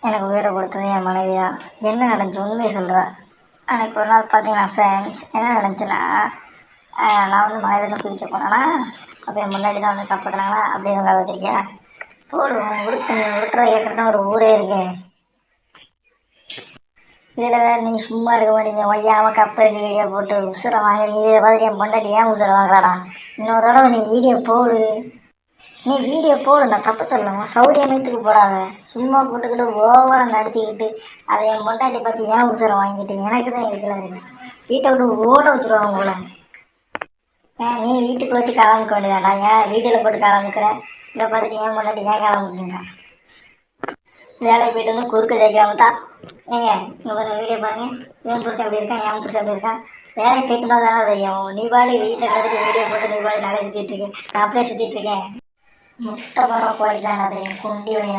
எனக்கு உயிரை கொடுத்தது என் மனைவி தான். என்ன நடந்துச்சு உண்மையை சொல்கிறேன். அன்றைக்கி ஒரு நாள் பார்த்தீங்கன்னா ஃப்ரெண்ட்ஸ் என்ன நடந்துச்சுன்னா, நான் வந்து மலையிலேருந்து குதிக்க போனேன்னா, அப்போ என் முன்னாடி தான் வந்து காப்பாற்றினாங்களா. அப்படி இருந்தால் வச்சுருக்கியா போடுவோம் விட்டுற ஏற்கனவே தான் ஒரு ஊரே இருக்கு. இதில் வேறு நீங்கள் சும்மா இருக்க மாட்டீங்க. ஒய்யாமல் கப்பேசி வீடியோ போட்டு உசுரை வாங்குறீங்க. இதை பார்த்துட்டு என் பொண்டாட்டி ஏன் உசுரை வாங்குறாடா. இன்னொரு தடவை நீ வீடியோ போடு, நீ வீடியோ போடு, நான் தப்பு சொல்லணும். சௌரியமயத்துக்கு போடாத. சும்மா போட்டுக்கிட்டு ஓவராக நடிச்சுக்கிட்டு அதை என் பொண்டாட்டி பார்த்து ஏன் உசுரை வாங்கிட்டு எனக்கு தான் எரிச்சலாக இருக்கு. வீட்டை விட்டு ஓட வச்சுருவாங்க போல. நீ வீட்டுக்குள்ளே வச்சு காலமுக்க வேண்டியதாடா. ஏன் வீட்டில் போட்டு காலமுக்கிற? இதை பார்த்துட்டு ஏன் பொண்டாட்டி ஏன் காலமுக்குங்க? வேலைக்கு போய்ட்டு வந்து குறுக்க ஜெயிக்காம தான் ஏங்க இங்கே பாருங்கள் வீடியோ பாருங்கள். இவன் புருஷன் அப்படி இருக்கான், என் புருஷன் அப்படி இருக்கான். வேலைக்கு போய்ட்டு தான் தானே தெரியும். நீ பாடி வீட்டில் கிடச்சிட்டு வீடியோ போட்டு நீ பாடி நல்லா சுற்றிட்டு இருக்கேன். நான் அப்படியே சுற்றிட்டு இருக்கேன். முட்டை படம் கோழிக்கு தான் தெரியும். குண்டி வழி